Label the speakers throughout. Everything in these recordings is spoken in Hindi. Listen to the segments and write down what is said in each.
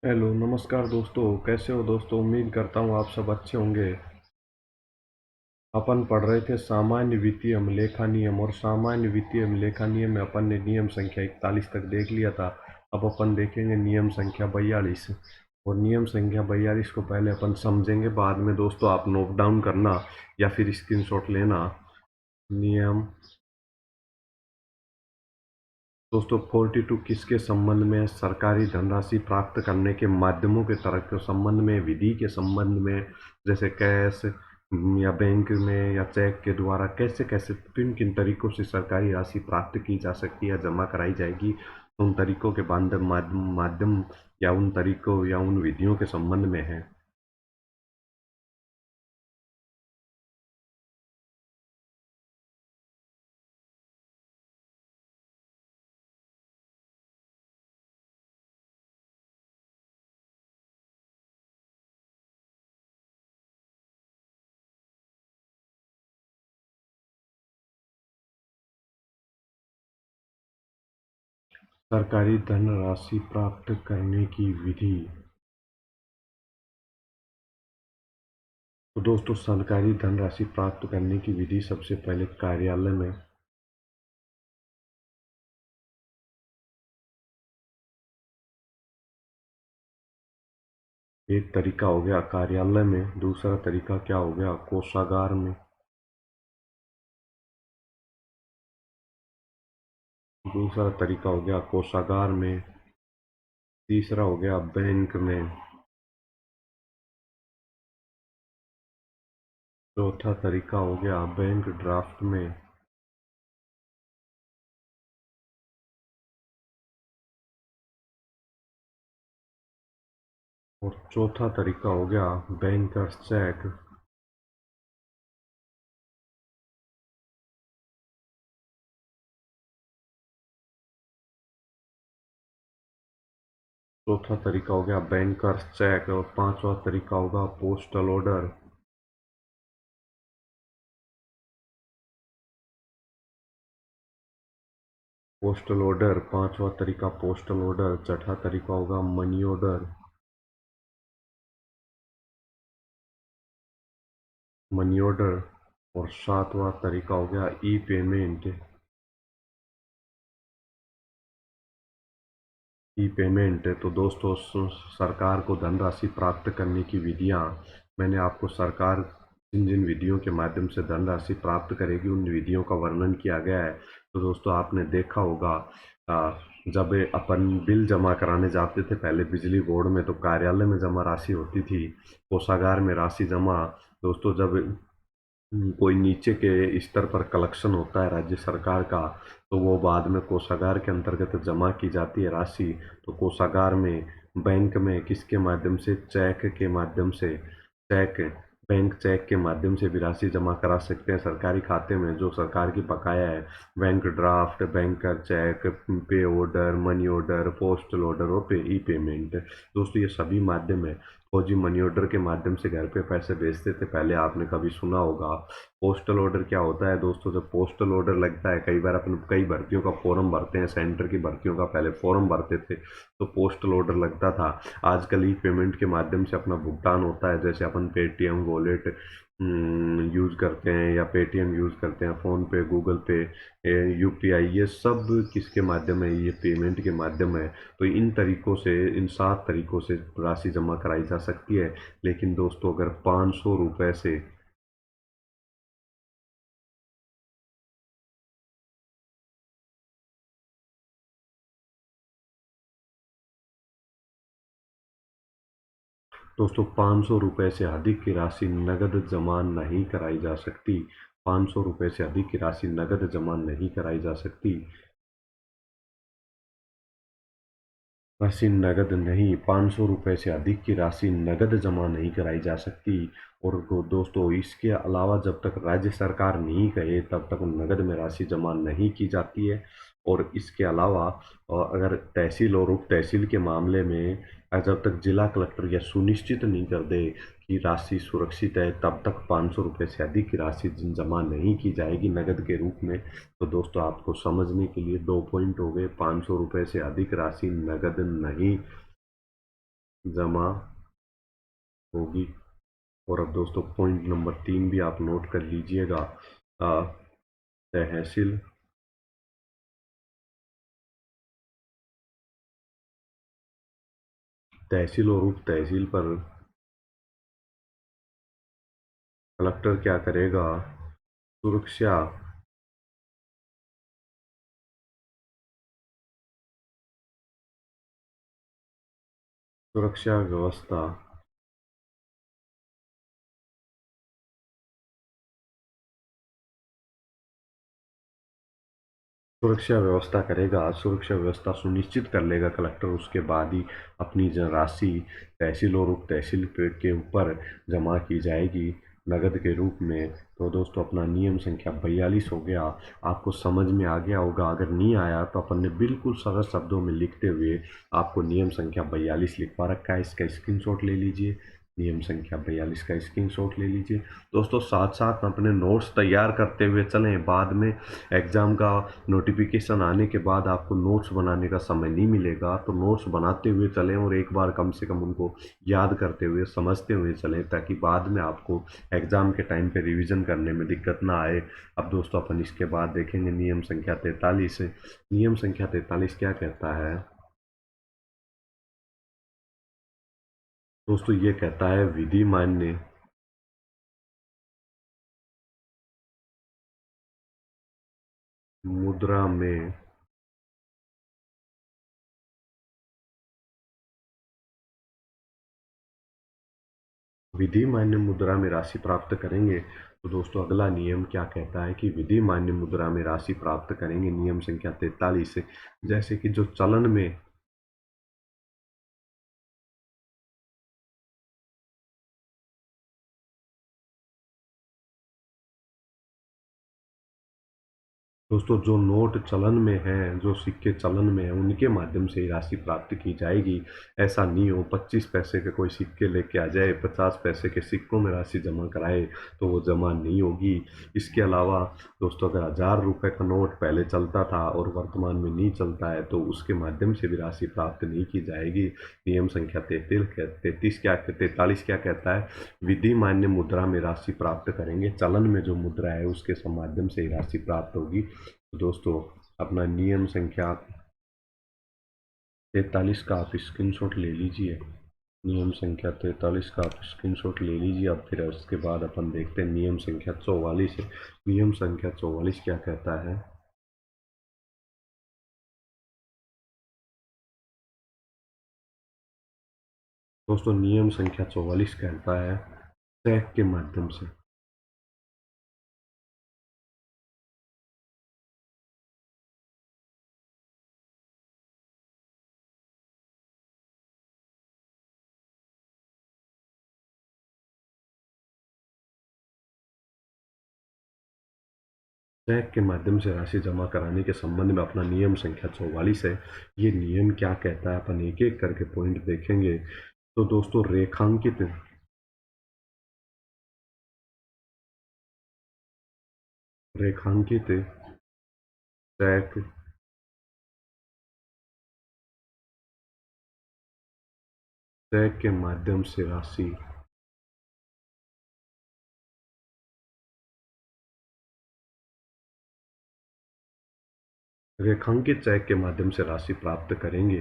Speaker 1: हेलो नमस्कार दोस्तों। कैसे हो दोस्तों? उम्मीद करता हूँ आप सब अच्छे होंगे। अपन पढ़ रहे थे सामान्य वित्तीय लेखा नियम, और सामान्य वित्तीय लेखा नियम में अपन ने नियम संख्या 41 तक देख लिया था। अब अपन देखेंगे नियम संख्या 42। और नियम संख्या 42 को पहले अपन समझेंगे, बाद में दोस्तों आप नोट डाउन करना या फिर स्क्रीनशॉट लेना। नियम दोस्तों 42 किसके संबंध में है? सरकारी धनराशि प्राप्त करने के माध्यमों के तरफ के संबंध में, विधि के संबंध में, जैसे कैश या बैंक में या चेक के द्वारा कैसे कैसे किन किन तरीकों से सरकारी राशि प्राप्त की जा सकती है, जमा कराई जाएगी, उन तरीकों के माध्यम या उन तरीकों या उन विधियों के संबंध में है। सरकारी धनराशि प्राप्त करने की विधि। तो दोस्तों सरकारी धनराशि प्राप्त करने की विधि सबसे पहले कार्यालय में एक तरीका हो गया कार्यालय में, दूसरा तरीका क्या हो गया? कोषागार में। दूसरा तरीका हो गया कोषागार में। तीसरा हो गया बैंक में। चौथा तरीका हो गया बैंक ड्राफ्ट में। और चौथा तरीका हो गया बैंकर्स चेक। चौथा तरीका हो गया बैंकर्स चेक। और पांचवा तरीका होगा पोस्टल ऑर्डर। पोस्टल ऑर्डर पांचवा तरीका पोस्टल ऑर्डर। छठा तरीका होगा मनी ऑर्डर। Money order. और सातवां तरीका हो गया ई पेमेंट। ई पेमेंट। तो दोस्तों सरकार को धनराशि प्राप्त करने की विधियां मैंने आपको सरकार जिन जिन विधियों के माध्यम से धनराशि प्राप्त करेगी उन विधियों का वर्णन किया गया है। तो दोस्तों आपने देखा होगा, जब अपन बिल जमा कराने जाते थे पहले बिजली बोर्ड में, तो कार्यालय में जमा राशि होती थी, कोषागार में राशि जमा। दोस्तों जब कोई नीचे के स्तर पर कलेक्शन होता है राज्य सरकार का, तो वो बाद में कोषागार के अंतर्गत जमा की जाती है राशि। तो कोषागार में, बैंक में किसके माध्यम से? चेक के माध्यम से। चेक, बैंक चेक के माध्यम से भी राशि जमा करा सकते हैं सरकारी खाते में जो सरकार की बकाया है। बैंक ड्राफ्ट, बैंकर चेक, पे order, money order, postal order और पे ई पेमेंट। दोस्तों ये सभी माध्यम है। फौजी मनी ऑर्डर के माध्यम से घर पे पैसे भेजते थे, पहले आपने कभी सुना होगा। पोस्टल ऑर्डर क्या होता है दोस्तों? जब पोस्टल ऑर्डर लगता है, कई बार अपन कई भर्तियों का फॉर्म भरते हैं, सेंटर की भर्तियों का पहले फॉर्म भरते थे तो पोस्टल ऑर्डर लगता था। आजकल ई पेमेंट के माध्यम से अपना भुगतान होता है, जैसे अपन पेटीएम वॉलेट यूज करते हैं या पेटीएम यूज करते हैं, फोन पे, गूगल पे, यूपीआई, ये सब किसके माध्यम है? ये पेमेंट के माध्यम है। तो इन तरीकों से, इन 7 तरीकों से राशि जमा कराई जा सकती है। लेकिन दोस्तों अगर 500 रुपए से, दोस्तों 500 रुपए से अधिक की राशि नगद जमा नहीं कराई जा सकती। 500 रुपए से अधिक की राशि नगद जमा नहीं कराई जा सकती। राशि नगद नहीं, 500 रुपए से अधिक की राशि नगद जमा नहीं कराई जा सकती। और दोस्तों इसके अलावा जब तक राज्य सरकार नहीं कहे तब तक नगद में राशि जमा नहीं की जाती है। और इसके अलावा अगर तहसील और उप तहसील के मामले में जब तक जिला कलेक्टर यह सुनिश्चित नहीं कर दे कि राशि सुरक्षित है, तब तक 500 रुपए से अधिक की राशि जमा नहीं की जाएगी नगद के रूप में। तो दोस्तों आपको समझने के लिए 2 पॉइंट हो गए। 500 रुपए से अधिक राशि नगद नहीं जमा होगी। और अब दोस्तों पॉइंट नंबर 3 भी आप नोट कर लीजिएगा। तहसील तहसील और उप तहसील पर कलेक्टर क्या करेगा? सुरक्षा सुरक्षा व्यवस्था सुरक्षा व्यवस्था करेगा। सुरक्षा व्यवस्था सुनिश्चित कर लेगा कलेक्टर, उसके बाद ही अपनी राशि तहसील और उप तहसील के ऊपर जमा की जाएगी नगद के रूप में। तो दोस्तों अपना नियम संख्या 42 हो गया। आपको समझ में आ गया होगा, अगर नहीं आया तो अपन ने बिल्कुल सरल शब्दों में लिखते हुए आपको नियम संख्या 42 लिखवा रखा है, इसका स्क्रीनशॉट ले लीजिए। नियम संख्या 42 का स्क्रीनशॉट ले लीजिए। दोस्तों साथ साथ अपने नोट्स तैयार करते हुए चलें, बाद में एग्ज़ाम का नोटिफिकेशन आने के बाद आपको नोट्स बनाने का समय नहीं मिलेगा, तो नोट्स बनाते हुए चलें और एक बार कम से कम उनको याद करते हुए समझते हुए चलें, ताकि बाद में आपको एग्ज़ाम के टाइम पे रिवीजन करने में दिक्कत ना आए। अब दोस्तों अपन इसके बाद देखेंगे नियम संख्या 43। नियम संख्या 43 क्या कहता है? दोस्तों ये कहता है विधि मान्य मुद्रा में विधि मान्य मुद्रा में राशि प्राप्त करेंगे। तो दोस्तों अगला नियम क्या कहता है कि विधि मान्य मुद्रा में राशि प्राप्त करेंगे। नियम संख्या 43 से जैसे कि जो चलन में दोस्तों जो नोट चलन में हैं, जो सिक्के चलन में हैं, उनके माध्यम से ही राशि प्राप्त की जाएगी। ऐसा नहीं हो 25 पैसे के कोई सिक्के लेके आ जाए, 50 पैसे के सिक्कों में राशि जमा कराए तो वो जमा नहीं होगी। इसके अलावा दोस्तों अगर 1000 रुपये का नोट पहले चलता था और वर्तमान में नहीं चलता है तो उसके माध्यम से भी राशि प्राप्त नहीं की जाएगी। नियम संख्या 43 क्या कहता है? विधि मान्य मुद्रा में राशि प्राप्त करेंगे। चलन में जो मुद्रा है उसके माध्यम से ही राशि प्राप्त होगी। तो दोस्तों अपना नियम संख्या 43 का आप स्क्रीनशॉट ले लीजिए। नियम संख्या 43 का आप स्क्रीनशॉट ले लीजिए। अब फिर उसके बाद अपन देखते हैं नियम संख्या 44 है। नियम संख्या 44 क्या कहता है? दोस्तों नियम संख्या 44 कहता है चेक के माध्यम से चेक के माध्यम से राशि जमा कराने के संबंध में अपना नियम संख्या 44 है। ये नियम क्या कहता है अपन एक एक करके पॉइंट देखेंगे। तो दोस्तों रेखांकित चेक चेक के माध्यम से राशि रेखांकित चेक के माध्यम से राशि प्राप्त करेंगे।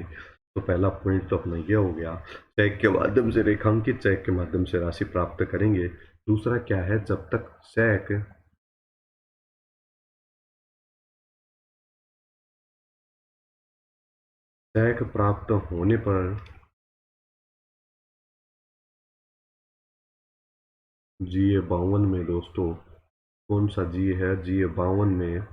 Speaker 1: तो पहला पॉइंट तो अपना यह हो गया, चेक के माध्यम से रेखांकित चेक के माध्यम से राशि प्राप्त करेंगे। दूसरा क्या है? जब तक चेक प्राप्त होने पर GA 52 में दोस्तों कौन सा जी है? GA 52 में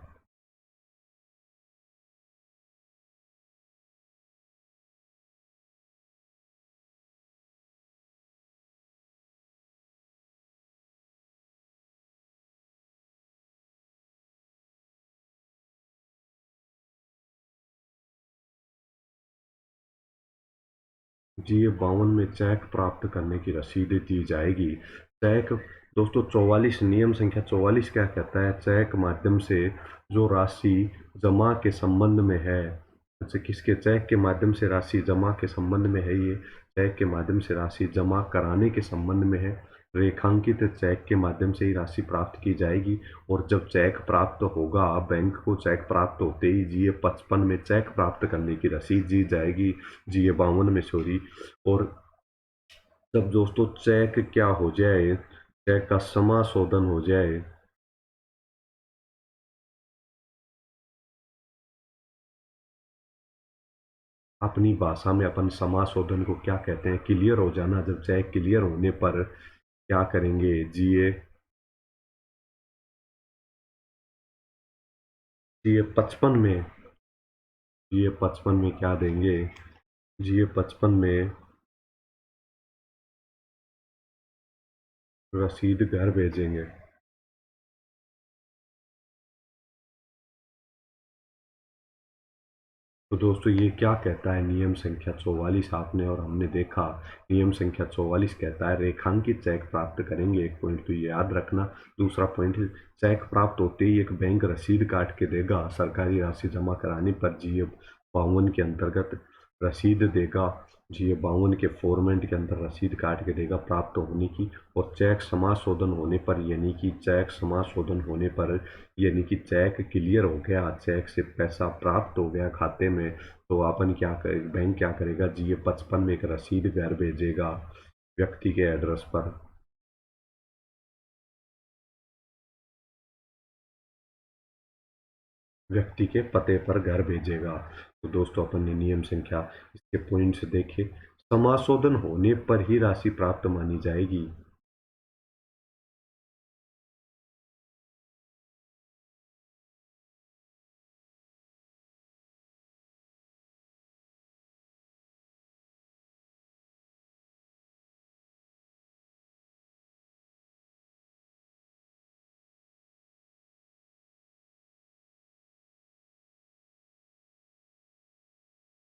Speaker 1: GA 52 में चेक प्राप्त करने की रसीद दी जाएगी। चेक दोस्तों 44 नियम संख्या 44 क्या कहता है? चेक माध्यम से जो राशि जमा के संबंध में है, अच्छा किसके? चेक के माध्यम से राशि जमा के संबंध में है ये चेक के माध्यम से राशि जमा कराने के संबंध में है। रेखांकित चेक के माध्यम से ही राशि प्राप्त की जाएगी। और जब चेक प्राप्त होगा, बैंक को चेक प्राप्त होते ही GA 55 में चेक प्राप्त करने की रसीद दी जाएगी, GA 52 में सॉरी। और जब दोस्तों चेक क्या हो जाए, चेक का समाशोधन हो जाए, अपनी भाषा में अपन समाशोधन को क्या कहते हैं, क्लियर हो जाना, जब चेक क्लियर होने पर क्या करेंगे, GA 55 में क्या देंगे, GA 55 में रसीद घर भेजेंगे। तो दोस्तों ये क्या कहता है नियम संख्या 44 आपने और हमने देखा। नियम संख्या 44 कहता है रेखांकित चेक प्राप्त करेंगे, एक पॉइंट तो ये याद रखना। दूसरा पॉइंट, चेक प्राप्त होते ही एक बैंक रसीद काट के देगा, सरकारी राशि जमा कराने पर GA 52 के अंतर्गत रसीद देगा, GA 52 के फॉर्मेट के अंदर रसीद काट के देगा प्राप्त होने की। और चेक समाशोधन होने पर, यानी कि चेक समाशोधन होने पर, यानी कि चेक क्लियर हो गया, चेक से पैसा प्राप्त हो गया खाते में, तो अपन क्या करे, बैंक क्या करेगा, GA 55 में एक रसीद घर भेजेगा व्यक्ति के एड्रेस पर, व्यक्ति के पते पर घर भेजेगा। तो दोस्तों अपन ने नियम संख्या इसके पॉइंट्स देखे। समाशोधन होने पर ही राशि प्राप्त मानी जाएगी।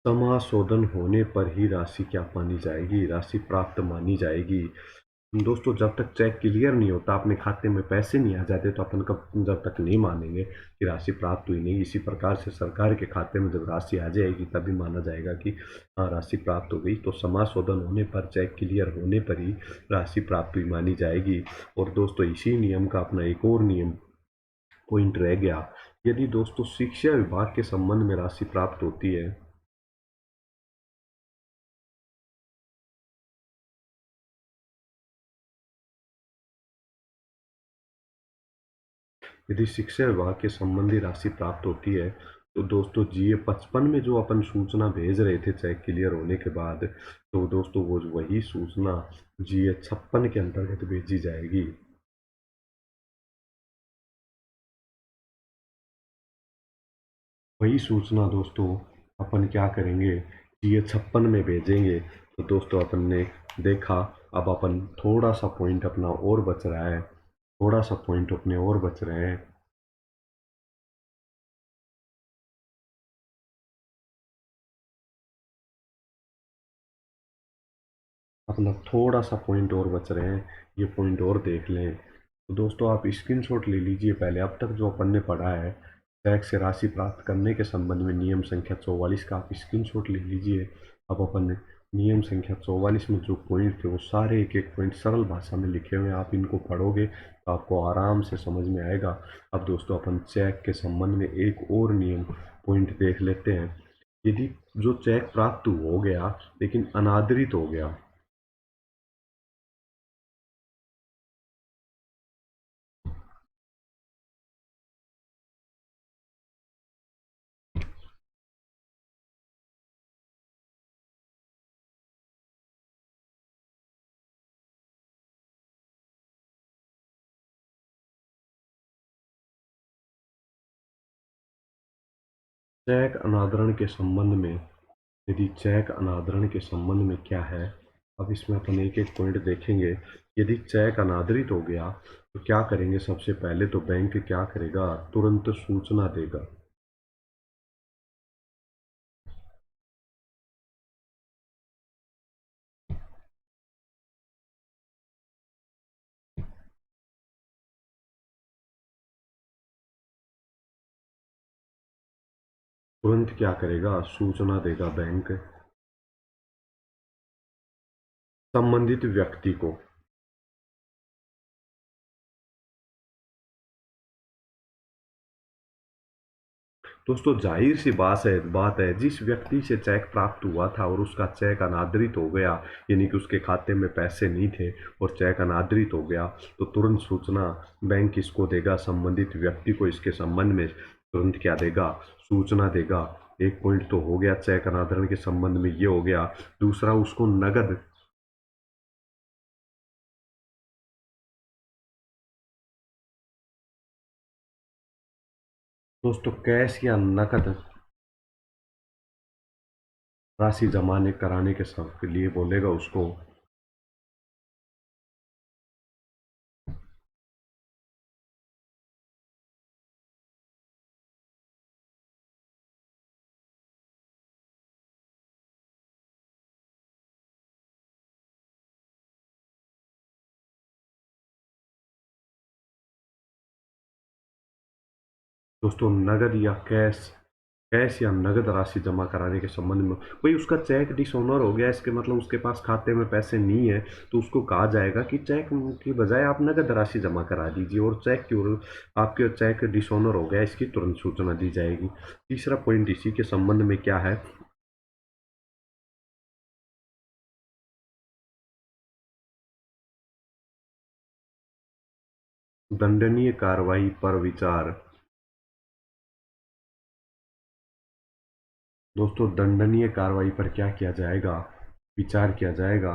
Speaker 1: समाशोधन होने पर ही राशि क्या मानी जाएगी, राशि प्राप्त मानी जाएगी। दोस्तों जब तक चेक क्लियर नहीं होता, अपने खाते में पैसे नहीं आ जाते, तो अपन कब, जब तक नहीं मानेंगे कि राशि प्राप्त हुई नहीं। इसी प्रकार से सरकार के खाते में जब राशि आ जाएगी तभी माना जाएगा कि हाँ राशि प्राप्त हो गई। तो समाशोधन होने पर, चेक क्लियर होने पर ही राशि प्राप्त हुई मानी जाएगी। और दोस्तों इसी नियम का अपना एक और नियम पॉइंट रह गया। यदि दोस्तों शिक्षा विभाग के संबंध में राशि प्राप्त होती है, यदि शिक्षा विभाग के संबंधी राशि प्राप्त होती है, तो दोस्तों GA 55 में जो अपन सूचना भेज रहे थे चेक क्लियर होने के बाद, तो दोस्तों वो वही सूचना GA 56 के अंतर्गत भेजी जाएगी। वही सूचना दोस्तों अपन क्या करेंगे, GA 56 में भेजेंगे। तो दोस्तों अपन ने देखा, अब अपन थोड़ा सा पॉइंट अपना और बच रहा है, थोड़ा सा पॉइंट अपने और बच रहे हैं। अपना थोड़ा सा पॉइंट और बच रहे हैं, ये पॉइंट और देख लें। तो दोस्तों आप स्क्रीनशॉट ले लीजिए पहले, अब तक जो अपन ने पढ़ा है टैक्स से राशि प्राप्त करने के संबंध में नियम संख्या 44 का आप स्क्रीनशॉट ले लीजिए। अब अपन ने नियम संख्या 44 में जो पॉइंट थे वो सारे एक एक पॉइंट सरल भाषा में लिखे हुए हैं, आप इनको पढ़ोगे तो आपको आराम से समझ में आएगा। अब दोस्तों अपन चेक के संबंध में एक और नियम पॉइंट देख लेते हैं। यदि जो चेक प्राप्त हो गया लेकिन अनादरित हो गया, चेक अनादरण के संबंध में, यदि चेक अनादरण के संबंध में क्या है, अब इसमें अपन एक एक पॉइंट देखेंगे। यदि चेक अनादरित हो गया तो क्या करेंगे, सबसे पहले तो बैंक क्या करेगा, तुरंत सूचना देगा। तुरंत क्या करेगा, सूचना देगा बैंक। संबंधित व्यक्ति को। दोस्तों जाहिर सी बात है जिस व्यक्ति से चेक प्राप्त हुआ था और उसका चेक अनादरित हो गया, यानी कि उसके खाते में पैसे नहीं थे और चेक अनादरित हो गया, तो तुरंत सूचना बैंक इसको देगा, संबंधित व्यक्ति को इसके संबंध में तुरंत क्या देगा, सूचना देगा। एक पॉइंट तो हो गया चेक अनादरण के संबंध में, ये हो गया। दूसरा, उसको नगद, दोस्तों कैश या नकद राशि जमा कराने के सब के लिए बोलेगा उसको। दोस्तों नगद या कैश, कैश या नगद राशि जमा कराने के संबंध में, भाई उसका चेक डिसऑनर हो गया, इसके मतलब उसके पास खाते में पैसे नहीं है, तो उसको कहा जाएगा कि चेक की बजाय आप नगद राशि जमा करा दीजिए, और चेक की ओर आपके चेक डिसऑनर हो गया इसकी तुरंत सूचना दी जाएगी। तीसरा पॉइंट इसी के संबंध में क्या है, दंडनीय कार्रवाई पर विचार। दोस्तों दंडनीय कार्रवाई पर क्या किया जाएगा, विचार किया जाएगा।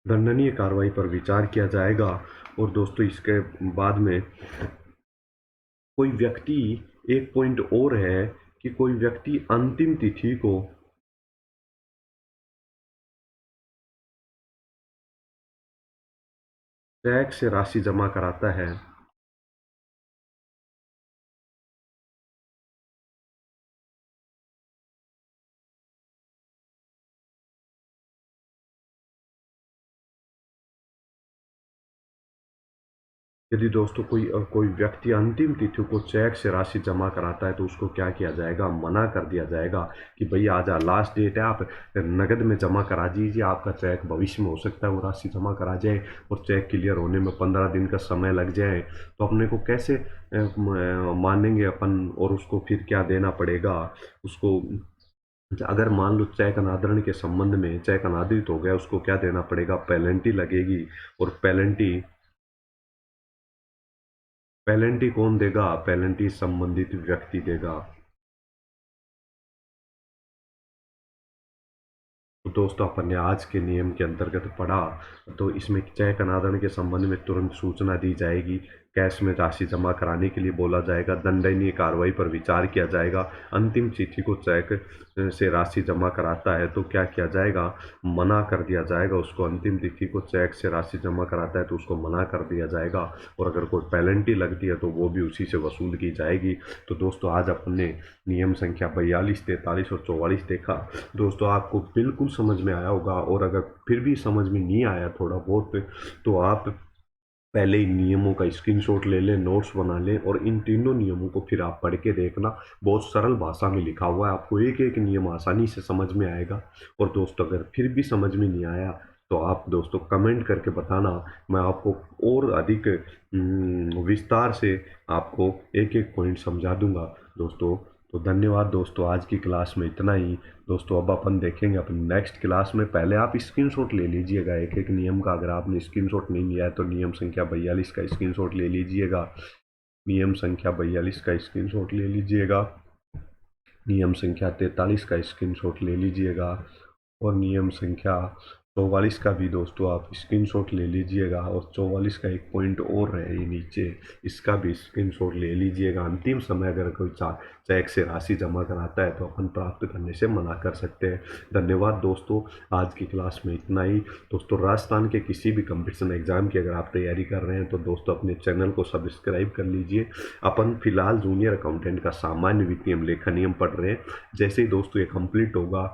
Speaker 1: दंडनीय कार्रवाई पर विचार किया जाएगा। और दोस्तों इसके बाद में कोई व्यक्ति, एक पॉइंट और है कि कोई व्यक्ति अंतिम तिथि को चेक से राशि जमा कराता है, यदि दोस्तों कोई व्यक्ति अंतिम तिथि को चेक से राशि जमा कराता है तो उसको क्या किया जाएगा, मना कर दिया जाएगा कि भाई आज लास्ट डेट है, आप नगद में जमा करा दीजिए, आपका चेक भविष्य में हो सकता है वो राशि जमा करा जाए और चेक क्लियर होने में 15 दिन का समय लग जाए, तो अपने को कैसे मानेंगे अपन, और उसको फिर क्या देना पड़ेगा उसको। अगर मान लो चेक अनादरण के संबंध में चेक अनादरित हो गया, उसको क्या देना पड़ेगा, पेनल्टी लगेगी। और पेनल्टी कौन देगा, पेनल्टी संबंधित व्यक्ति देगा। तो दोस्तों अपन ने आज के नियम के अंतर्गत पढ़ा, तो इसमें चेक अनादरण के संबंध में तुरंत सूचना दी जाएगी, कैश में राशि जमा कराने के लिए बोला जाएगा, दंडनीय कार्रवाई पर विचार किया जाएगा, अंतिम तिथि को चेक से राशि जमा कराता है तो क्या किया जाएगा, मना कर दिया जाएगा उसको, अंतिम तिथि को चेक से राशि जमा कराता है तो उसको मना कर दिया जाएगा, और अगर कोई पेनल्टी लगती है तो वो भी उसी से वसूल की जाएगी। तो दोस्तों आज अपने नियम संख्या 42, 43 और 44 देखा। दोस्तों आपको बिल्कुल समझ में आया होगा, और अगर फिर भी समझ में नहीं आया थोड़ा बहुत, तो आप पहले इन नियमों का स्क्रीनशॉट ले लें, नोट्स बना लें, और इन तीनों नियमों को फिर आप पढ़ के देखना। बहुत सरल भाषा में लिखा हुआ है, आपको एक एक नियम आसानी से समझ में आएगा। और दोस्तों अगर फिर भी समझ में नहीं आया तो आप दोस्तों कमेंट करके बताना, मैं आपको और अधिक विस्तार से आपको एक एक पॉइंट समझा दूंगा दोस्तों। तो धन्यवाद दोस्तों, आज की क्लास में इतना ही। दोस्तों अब अपन देखेंगे अपन नेक्स्ट क्लास में, पहले आप स्क्रीनशॉट ले लीजिएगा एक एक नियम का, अगर आपने स्क्रीनशॉट नहीं लिया है तो नियम संख्या 42 का स्क्रीनशॉट ले लीजिएगा, नियम संख्या 42 का स्क्रीनशॉट ले लीजिएगा, नियम संख्या 43 का स्क्रीनशॉट ले लीजिएगा, और नियम संख्या 44 का भी दोस्तों आप स्क्रीनशॉट ले लीजिएगा, और 44 का एक पॉइंट और है ये नीचे, इसका भी स्क्रीनशॉट ले लीजिएगा। अंतिम समय अगर कोई चेक से राशि जमा कराता है तो अपन प्राप्त करने से मना कर सकते हैं। धन्यवाद दोस्तों, आज की क्लास में इतना ही। दोस्तों राजस्थान के किसी भी कंपटीशन एग्जाम की अगर आप तैयारी कर रहे हैं तो दोस्तों अपने चैनल को सब्सक्राइब कर लीजिए। अपन फिलहाल जूनियर अकाउंटेंट का सामान्य वित्तीय लेखा नियम पढ़ रहे हैं, जैसे ही दोस्तों ये कंप्लीट होगा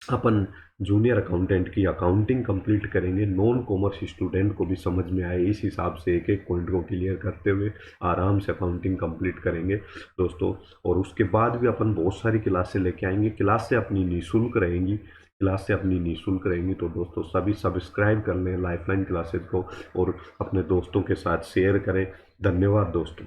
Speaker 1: अपन जूनियर अकाउंटेंट की अकाउंटिंग कंप्लीट करेंगे। नॉन कॉमर्स स्टूडेंट को भी समझ में आए, इस हिसाब से एक एक पॉइंट को क्लियर करते हुए आराम से अकाउंटिंग कंप्लीट करेंगे दोस्तों। और उसके बाद भी अपन बहुत सारी क्लासें लेके आएंगे। क्लासें अपनी निःशुल्क रहेंगी, क्लासें अपनी निःशुल्क रहेंगी। तो दोस्तों सभी सब्सक्राइब कर लें लाइफलाइन क्लासेस को और अपने दोस्तों के साथ शेयर करें। धन्यवाद दोस्तों।